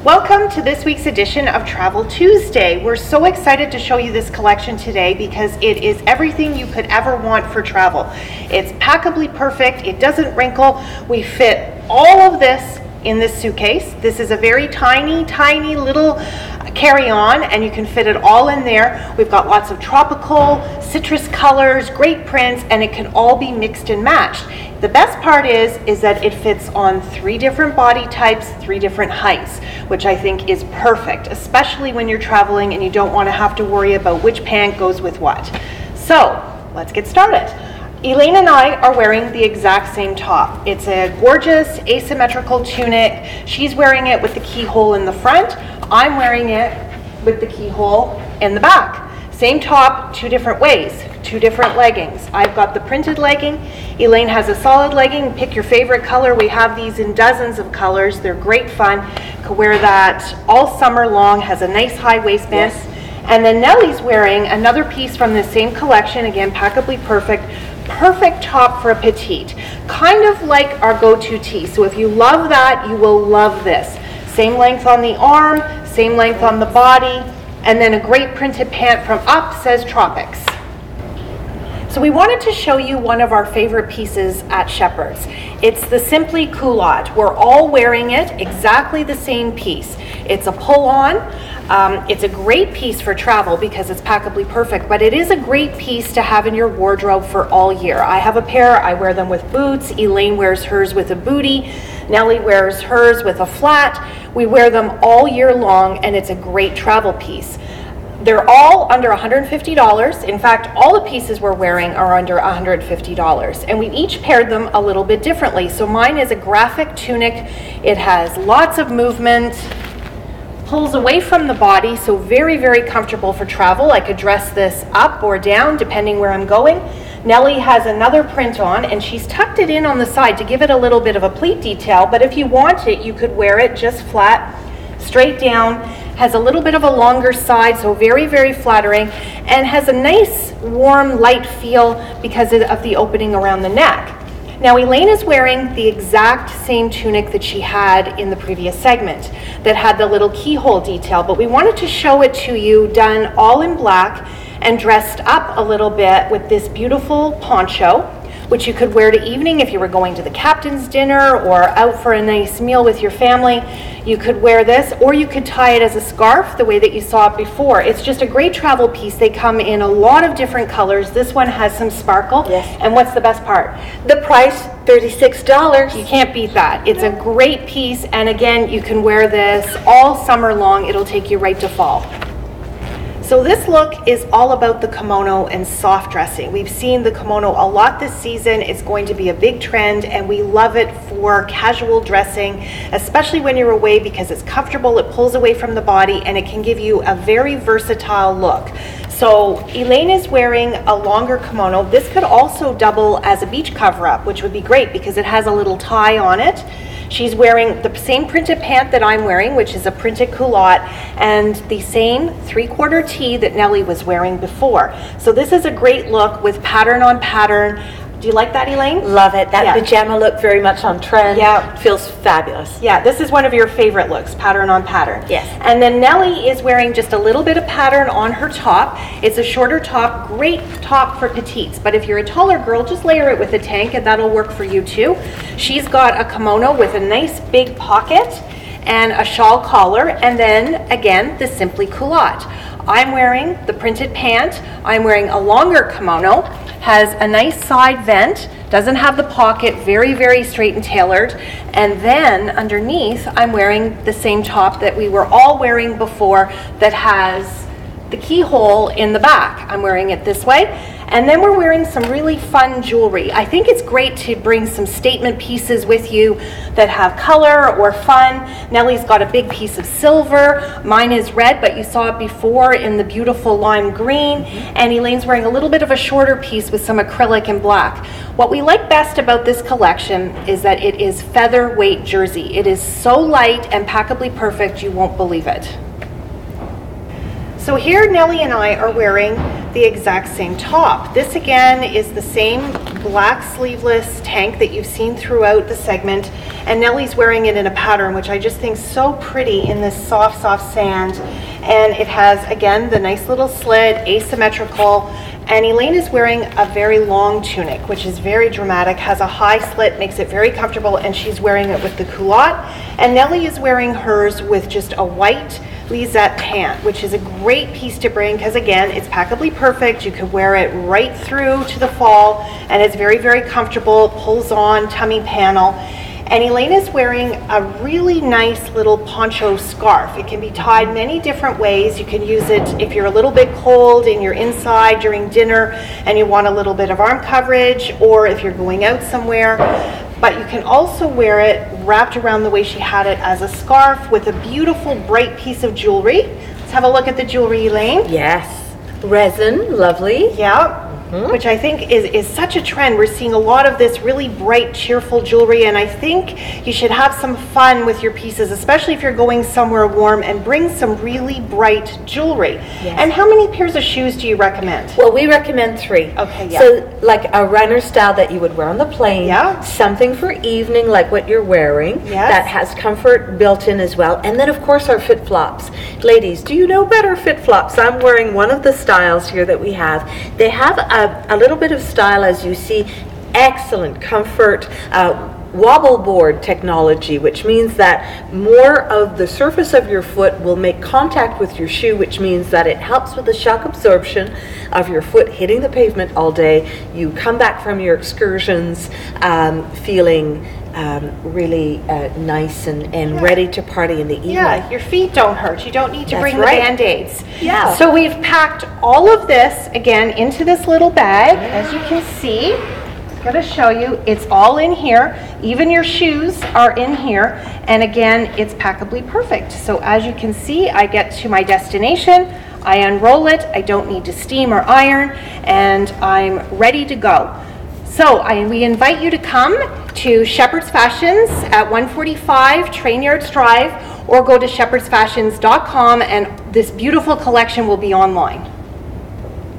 Welcome to this week's edition of Travel Tuesday. We're so excited to show you this collection today because it is everything you could ever want for travel. It's packably perfect, it doesn't wrinkle. We fit all of this in this suitcase. This is a very tiny little carry-on, and you can fit it all in there. We've got lots of tropical, citrus colors, great prints, and it can all be mixed and matched. The best part is that it fits on 3 different body types, 3 different heights, which I think is perfect, especially when you're traveling and you don't want to have to worry about which pant goes with what. So let's get started. Elaine and I are wearing the exact same top. It's a gorgeous asymmetrical tunic. She's wearing it with the keyhole in the front. I'm wearing it with the keyhole in the back. Same top, 2 different ways, 2 different leggings. I've got the printed legging. Elaine has a solid legging. Pick your favorite color. We have these in dozens of colors. They're great fun. Could wear that all summer long. Has a nice high waistband. Yes. And then Nellie's wearing another piece from the same collection. Again, packably perfect. Perfect top for a petite. Kind of like our go-to tee. So if you love that, you will love this. Same length on the arm, same length on the body, and then a great printed pant from up says Tropics. So we wanted to show you one of our favorite pieces at Shepherd's. It's the Simply Culotte. We're all wearing it, exactly the same piece. It's a pull-on. It's a great piece for travel because it's packably perfect, but it is a great piece to have in your wardrobe for all year. I have a pair, I wear them with boots. Elaine wears hers with a bootie. Nellie wears hers with a flat. We wear them all year long, and it's a great travel piece. They're all under $150. In fact, all the pieces we're wearing are under $150, and we've each paired them a little bit differently. So mine is a graphic tunic. It has lots of movement, pulls away from the body, so very comfortable for travel. I could dress this up or down depending where I'm going. Nellie has another print on, and she's tucked it in on the side to give it a little bit of a pleat detail, but if you want it, you could wear it just flat, straight down. Has a little bit of a longer side, so very flattering, and has a nice warm light feel because of the opening around the neck. Now Elaine is wearing the exact same tunic that she had in the previous segment that had the little keyhole detail, but we wanted to show it to you done all in black and dressed up a little bit with this beautiful poncho, which you could wear to evening if you were going to the captain's dinner or out for a nice meal with your family. You could wear this, or you could tie it as a scarf the way that you saw it before. It's just a great travel piece. They come in a lot of different colors. This one has some sparkle. Yes. And what's the best part? The price, $36. You can't beat that. It's a great piece, and again, you can wear this all summer long. It'll take you right to fall. So this look is all about the kimono and soft dressing. We've seen the kimono a lot this season. It's going to be a big trend, and we love it for casual dressing, especially when you're away because it's comfortable, it pulls away from the body, and it can give you a very versatile look. So Elaine is wearing a longer kimono. This could also double as a beach cover-up, which would be great because it has a little tie on it. She's wearing the same printed pant that I'm wearing, which is a printed culotte, and the same 3/4 tee that Nellie was wearing before. So this is a great look with pattern on pattern. Do you like that, Elaine? Love it. That pajama look very much on trend. Yeah. Feels fabulous. Yeah, this is one of your favorite looks, pattern on pattern. Yes. And then Nellie is wearing just a little bit of pattern on her top. It's a shorter top, great top for petites, but if you're a taller girl, just layer it with a tank and that'll work for you too. She's got a kimono with a nice big pocket and a shawl collar, and then again, the Simply Culotte. I'm wearing the printed pant. I'm wearing a longer kimono, has a nice side vent, doesn't have the pocket, very straight and tailored. And then underneath, I'm wearing the same top that we were all wearing before that has the keyhole in the back. I'm wearing it this way. And then we're wearing some really fun jewelry. I think it's great to bring some statement pieces with you that have color or fun. Nellie's got a big piece of silver. Mine is red, but you saw it before in the beautiful lime green. And Elaine's wearing a little bit of a shorter piece with some acrylic and black. What we like best about this collection is that it is featherweight jersey. It is so light and packably perfect, you won't believe it. So here Nellie and I are wearing the exact same top. This again is the same black sleeveless tank that you've seen throughout the segment, and Nellie's wearing it in a pattern which I just think so pretty in this soft sand. And it has again the nice little slit, asymmetrical, and Elaine is wearing a very long tunic, which is very dramatic, has a high slit, makes it very comfortable, and she's wearing it with the culotte. And Nellie is wearing hers with just a white lisette pant, which is a great piece to bring because again, it's packably perfect. You could wear it right through to the fall, and it's very, very comfortable, pulls on, tummy panel. And Elaine is wearing a really nice little poncho scarf. It can be tied many different ways. You can use it if you're a little bit cold and you're inside during dinner and you want a little bit of arm coverage, or if you're going out somewhere. But you can also wear it wrapped around the way she had it as a scarf with a beautiful bright piece of jewelry. Let's have a look at the jewelry, Elaine. Yes, resin, lovely. Yeah. Which I think is such a trend. We're seeing a lot of this really bright, cheerful jewelry, and I think you should have some fun with your pieces, especially if you're going somewhere warm, and bring some really bright jewelry. Yes. And how many pairs of shoes do you recommend? Well, we recommend 3. Okay, yeah. So like a runner style that you would wear on the plane, yeah. Something for evening like what you're wearing, yes. That has comfort built in as well, and then of course our fit flops. Ladies, do you know better fit flops? I'm wearing one of the styles here that we have. They have a little bit of style, as you see, excellent comfort, wobble board technology, which means that more of the surface of your foot will make contact with your shoe, which means that it helps with the shock absorption of your foot hitting the pavement all day. You come back from your excursions feeling really nice and yeah. Ready to party in the evening. Yeah, your feet don't hurt. You don't need to bring right. the Band-Aids. Yeah. So we've packed all of this again into this little bag. As you can see, I'm going to show you, it's all in here. Even your shoes are in here. And again, it's packably perfect. So as you can see, I get to my destination, I unroll it, I don't need to steam or iron, and I'm ready to go. So we invite you to come to Shepherd's Fashions at 145 Train Yards Drive, or go to shepherdsfashions.com, and this beautiful collection will be online.